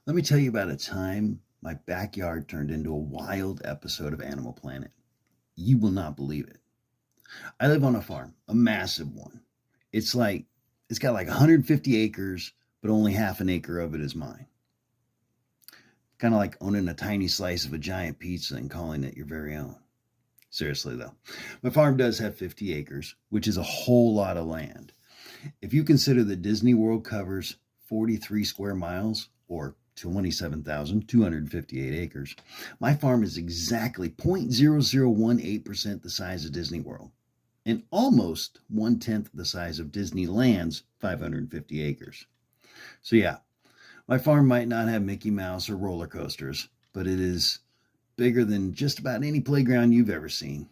Let me tell you about a time my backyard turned into a wild episode of Animal Planet. You will not believe it. I live on a farm, a massive one. It's got like 150 acres, but only half an acre of it is mine. Kind of like owning a tiny slice of a giant pizza and calling it your very own. Seriously though, my farm does have 50 acres, which is a whole lot of land. If you consider that Disney World covers 43 square miles or 27,258 acres, my farm is exactly 0.0018% the size of Disney World and almost 1/10 the size of Disneyland's 550 acres. So, yeah, my farm might not have Mickey Mouse or roller coasters, but it is bigger than just about any playground you've ever seen.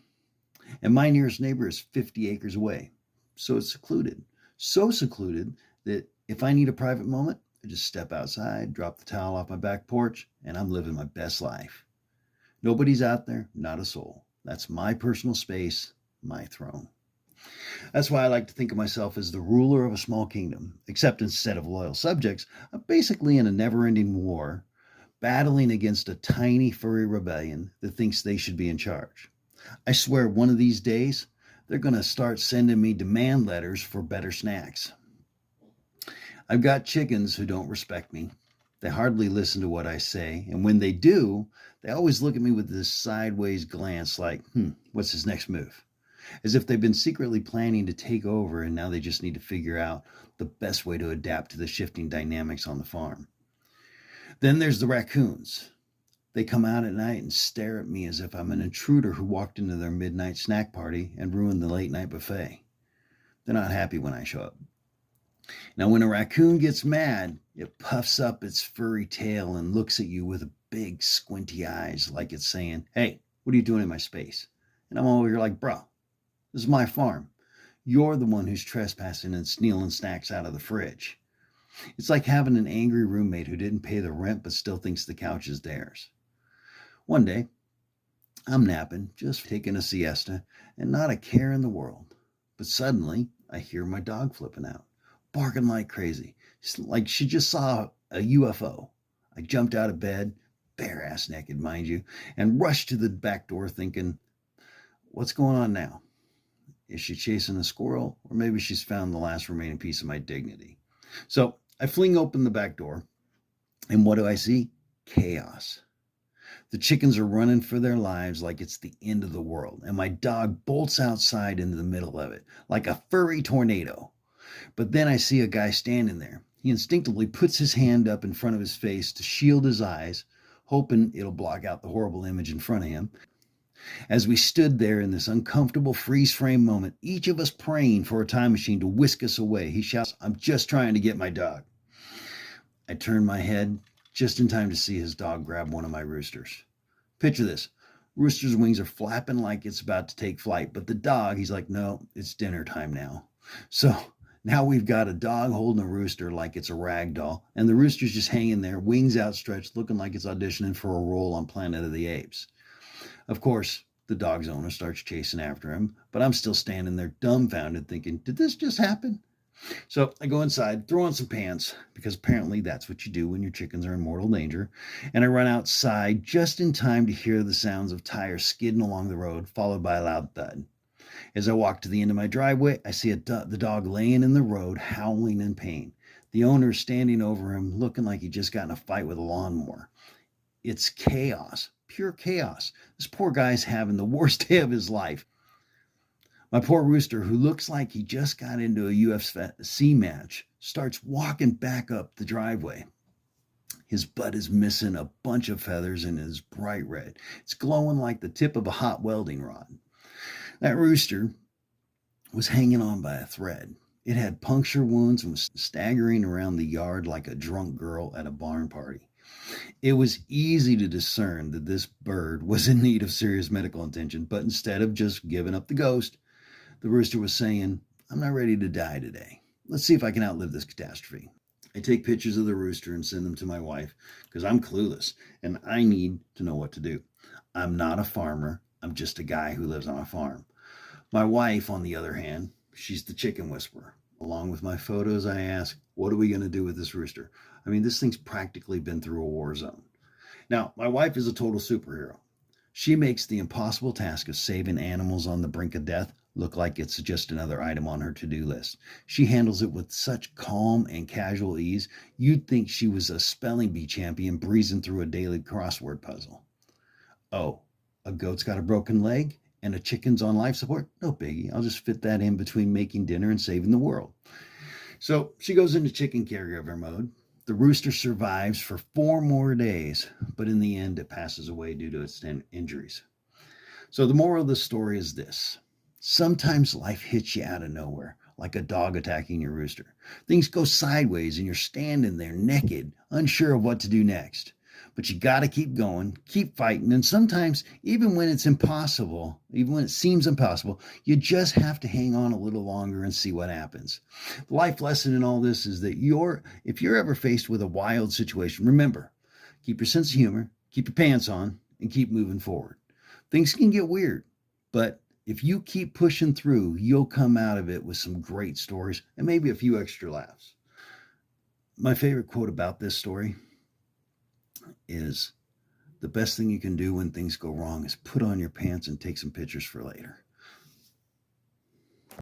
And my nearest neighbor is 50 acres away, so it's secluded. So secluded that if I need a private moment, I just step outside, drop the towel off my back porch, and I'm living my best life. Nobody's out there, not a soul. That's my personal space, my throne. That's why I like to think of myself as the ruler of a small kingdom, except instead of loyal subjects, I'm basically in a never ending war, battling against a tiny furry rebellion that thinks they should be in charge. I swear one of these days, they're going to start sending me demand letters for better snacks. I've got chickens who don't respect me. They hardly listen to what I say, and when they do, they always look at me with this sideways glance like, what's his next move? As if they've been secretly planning to take over and now they just need to figure out the best way to adapt to the shifting dynamics on the farm. Then there's the raccoons. They come out at night and stare at me as if I'm an intruder who walked into their midnight snack party and ruined the late night buffet. They're not happy when I show up. Now, when a raccoon gets mad, it puffs up its furry tail and looks at you with big, squinty eyes like it's saying, "Hey, what are you doing in my space?" And I'm over here like, "Bro, this is my farm. You're the one who's trespassing and stealing snacks out of the fridge." It's like having an angry roommate who didn't pay the rent but still thinks the couch is theirs. One day, I'm napping, just taking a siesta, and not a care in the world. But suddenly, I hear my dog flipping out, barking like crazy, like she just saw a UFO. I jumped out of bed, bare ass naked, mind you, and rushed to the back door thinking, what's going on now? Is she chasing a squirrel? Or maybe she's found the last remaining piece of my dignity. So I fling open the back door, and what do I see? Chaos. The chickens are running for their lives like it's the end of the world, and my dog bolts outside into the middle of it like a furry tornado. But then I see a guy standing there. He instinctively puts his hand up in front of his face to shield his eyes, hoping it'll block out the horrible image in front of him. As we stood there in this uncomfortable freeze frame moment, each of us praying for a time machine to whisk us away, he shouts, "I'm just trying to get my dog." I turn my head just in time to see his dog grab one of my roosters. Picture this. Rooster's wings are flapping like it's about to take flight, but the dog, he's like, "No, it's dinner time now." So now we've got a dog holding a rooster like it's a rag doll, and the rooster's just hanging there, wings outstretched, looking like it's auditioning for a role on Planet of the Apes. Of course, the dog's owner starts chasing after him, but I'm still standing there dumbfounded thinking, did this just happen? So I go inside, throw on some pants, because apparently that's what you do when your chickens are in mortal danger, and I run outside just in time to hear the sounds of tires skidding along the road, followed by a loud thud. As I walk to the end of my driveway, I see the dog laying in the road, howling in pain. The owner is standing over him, looking like he just got in a fight with a lawnmower. It's chaos, pure chaos. This poor guy's having the worst day of his life. My poor rooster, who looks like he just got into a UFC match, starts walking back up the driveway. His butt is missing a bunch of feathers and is bright red. It's glowing like the tip of a hot welding rod. That rooster was hanging on by a thread. It had puncture wounds and was staggering around the yard like a drunk girl at a barn party. It was easy to discern that this bird was in need of serious medical attention, but instead of just giving up the ghost, the rooster was saying, "I'm not ready to die today. Let's see if I can outlive this catastrophe." I take pictures of the rooster and send them to my wife because I'm clueless and I need to know what to do. I'm not a farmer. I'm just a guy who lives on a farm. My wife, on the other hand, she's the chicken whisperer. Along with my photos, I ask, what are we going to do with this rooster? I mean, this thing's practically been through a war zone. Now, my wife is a total superhero. She makes the impossible task of saving animals on the brink of death look like it's just another item on her to do list. She handles it with such calm and casual ease, you'd think she was a spelling bee champion breezing through a daily crossword puzzle. Oh, a goat's got a broken leg and a chicken's on life support? No biggie. I'll just fit that in between making dinner and saving the world. So she goes into chicken caregiver mode. The rooster survives for 4 more days, but in the end, it passes away due to its injuries. So the moral of the story is this: sometimes life hits you out of nowhere, like a dog attacking your rooster. Things go sideways and you're standing there naked, unsure of what to do next. But you got to keep going, keep fighting, and sometimes, even when it's impossible, even when it seems impossible, you just have to hang on a little longer and see what happens. The life lesson in all this is that if you're ever faced with a wild situation, remember, keep your sense of humor, keep your pants on, and keep moving forward. Things can get weird, but if you keep pushing through, you'll come out of it with some great stories and maybe a few extra laughs. My favorite quote about this story is, the best thing you can do when things go wrong is put on your pants and take some pictures for later.